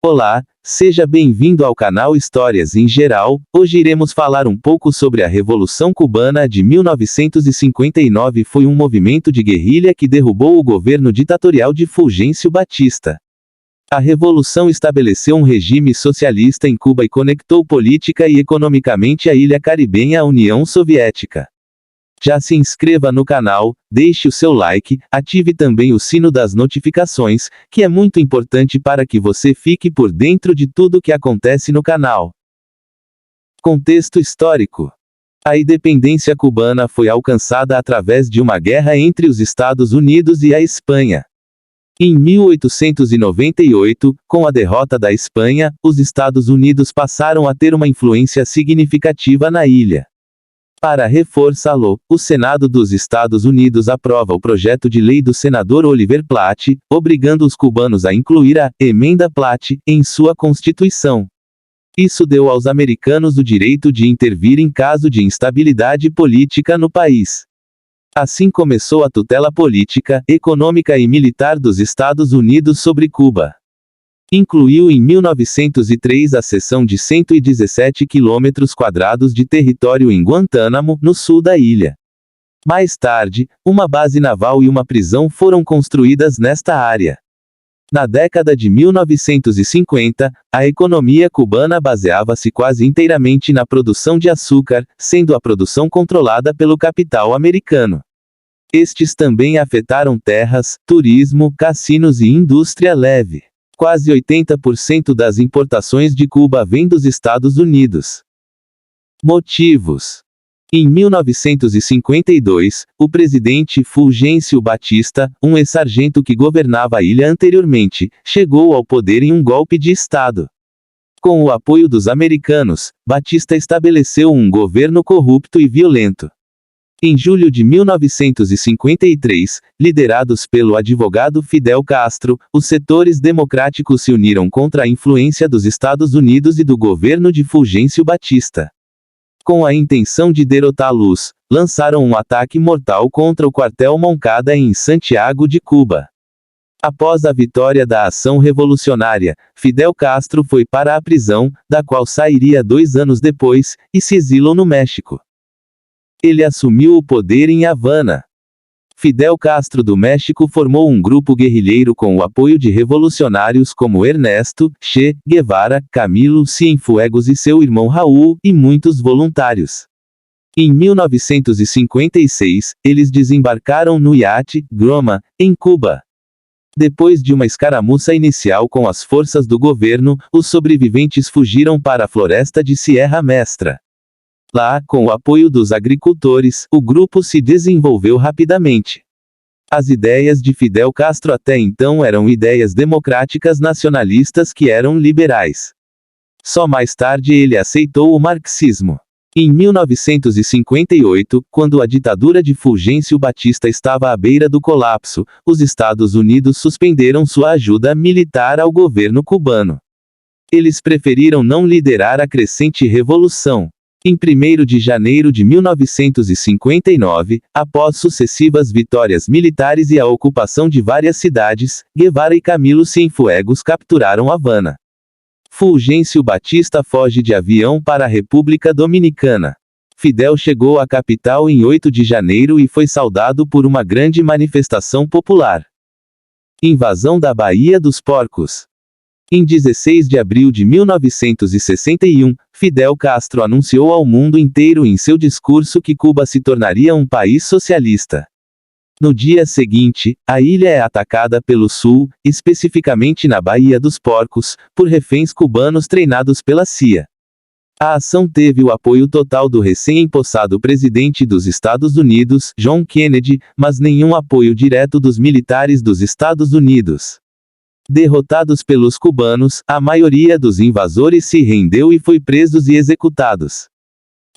Olá, seja bem-vindo ao canal Histórias em Geral. Hoje iremos falar um pouco sobre a Revolução Cubana de 1959. Foi um movimento de guerrilha que derrubou o governo ditatorial de Fulgêncio Batista. A revolução estabeleceu um regime socialista em Cuba e conectou política e economicamente a ilha caribenha à União Soviética. Já se inscreva no canal, deixe o seu like, ative também o sino das notificações, que é muito importante para que você fique por dentro de tudo que acontece no canal. Contexto histórico. A independência cubana foi alcançada através de uma guerra entre os Estados Unidos e a Espanha. Em 1898, com a derrota da Espanha, os Estados Unidos passaram a ter uma influência significativa na ilha. Para reforçá-lo, o Senado dos Estados Unidos aprova o projeto de lei do senador Oliver Platt, obrigando os cubanos a incluir a Emenda Platt em sua Constituição. Isso deu aos americanos o direito de intervir em caso de instabilidade política no país. Assim começou a tutela política, econômica e militar dos Estados Unidos sobre Cuba. Incluiu em 1903 a cessão de 117 km² de território em Guantánamo, no sul da ilha. Mais tarde, uma base naval e uma prisão foram construídas nesta área. Na década de 1950, a economia cubana baseava-se quase inteiramente na produção de açúcar, sendo a produção controlada pelo capital americano. Estes também afetaram terras, turismo, cassinos e indústria leve. Quase 80% das importações de Cuba vêm dos Estados Unidos. Motivos. Em 1952, o presidente Fulgêncio Batista, um ex-sargento que governava a ilha anteriormente, chegou ao poder em um golpe de Estado. Com o apoio dos americanos, Batista estabeleceu um governo corrupto e violento. Em julho de 1953, liderados pelo advogado Fidel Castro, os setores democráticos se uniram contra a influência dos Estados Unidos e do governo de Fulgêncio Batista. Com a intenção de derrotá-los, lançaram um ataque mortal contra o quartel Moncada em Santiago de Cuba. Após a vitória da ação revolucionária, Fidel Castro foi para a prisão, da qual sairia 2 anos depois, e se exilou no México. Ele assumiu o poder em Havana. Fidel Castro do México formou um grupo guerrilheiro com o apoio de revolucionários como Ernesto Che Guevara, Camilo Cienfuegos e seu irmão Raul, e muitos voluntários. Em 1956, eles desembarcaram no iate Groma, em Cuba. Depois de uma escaramuça inicial com as forças do governo, os sobreviventes fugiram para a floresta de Sierra Mestra. Lá, com o apoio dos agricultores, o grupo se desenvolveu rapidamente. As ideias de Fidel Castro até então eram ideias democráticas nacionalistas que eram liberais. Só mais tarde ele aceitou o marxismo. Em 1958, quando a ditadura de Fulgêncio Batista estava à beira do colapso, os Estados Unidos suspenderam sua ajuda militar ao governo cubano. Eles preferiram não liderar a crescente revolução. Em 1º de janeiro de 1959, após sucessivas vitórias militares e a ocupação de várias cidades, Guevara e Camilo Cienfuegos capturaram Havana. Fulgêncio Batista foge de avião para a República Dominicana. Fidel chegou à capital em 8 de janeiro e foi saudado por uma grande manifestação popular. Invasão da Baía dos Porcos. Em 16 de abril de 1961, Fidel Castro anunciou ao mundo inteiro em seu discurso que Cuba se tornaria um país socialista. No dia seguinte, a ilha é atacada pelo Sul, especificamente na Baía dos Porcos, por reféns cubanos treinados pela CIA. A ação teve o apoio total do recém-empossado presidente dos Estados Unidos, John Kennedy, mas nenhum apoio direto dos militares dos Estados Unidos. Derrotados pelos cubanos, a maioria dos invasores se rendeu e foi presos e executados.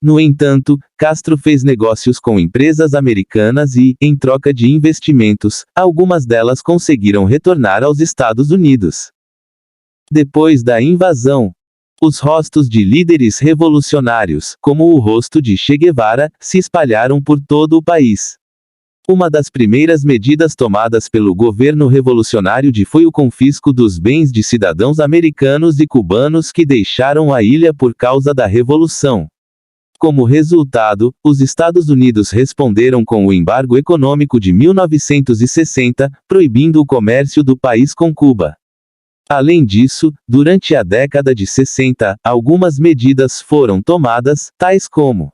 No entanto, Castro fez negócios com empresas americanas e, em troca de investimentos, algumas delas conseguiram retornar aos Estados Unidos. Depois da invasão, os rostos de líderes revolucionários, como o rosto de Che Guevara, se espalharam por todo o país. Uma das primeiras medidas tomadas pelo governo revolucionário foi o confisco dos bens de cidadãos americanos e cubanos que deixaram a ilha por causa da Revolução. Como resultado, os Estados Unidos responderam com o embargo econômico de 1960, proibindo o comércio do país com Cuba. Além disso, durante a década de 60, algumas medidas foram tomadas, tais como: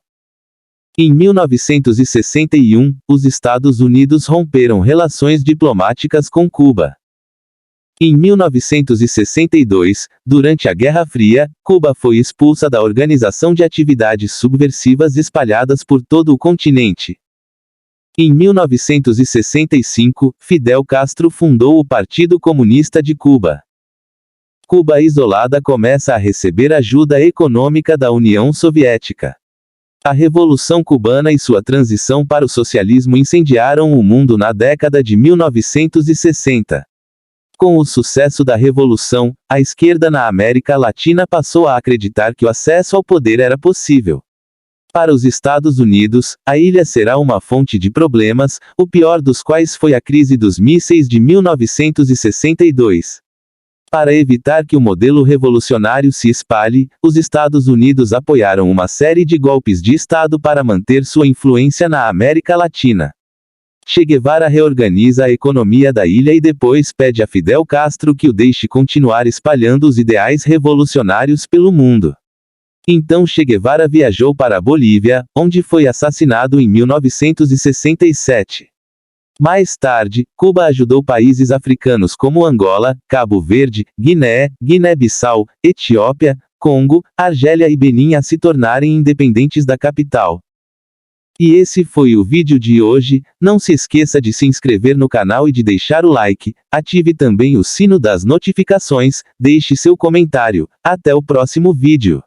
em 1961, os Estados Unidos romperam relações diplomáticas com Cuba. Em 1962, durante a Guerra Fria, Cuba foi expulsa da Organização de Atividades Subversivas espalhadas por todo o continente. Em 1965, Fidel Castro fundou o Partido Comunista de Cuba. Cuba isolada começa a receber ajuda econômica da União Soviética. A Revolução Cubana e sua transição para o socialismo incendiaram o mundo na década de 1960. Com o sucesso da Revolução, a esquerda na América Latina passou a acreditar que o acesso ao poder era possível. Para os Estados Unidos, a ilha será uma fonte de problemas, o pior dos quais foi a crise dos mísseis de 1962. Para evitar que o modelo revolucionário se espalhe, os Estados Unidos apoiaram uma série de golpes de Estado para manter sua influência na América Latina. Che Guevara reorganiza a economia da ilha e depois pede a Fidel Castro que o deixe continuar espalhando os ideais revolucionários pelo mundo. Então Che Guevara viajou para a Bolívia, onde foi assassinado em 1967. Mais tarde, Cuba ajudou países africanos como Angola, Cabo Verde, Guiné, Guiné-Bissau, Etiópia, Congo, Argélia e Benin a se tornarem independentes da capital. E esse foi o vídeo de hoje. Não se esqueça de se inscrever no canal e de deixar o like, ative também o sino das notificações, deixe seu comentário. Até o próximo vídeo.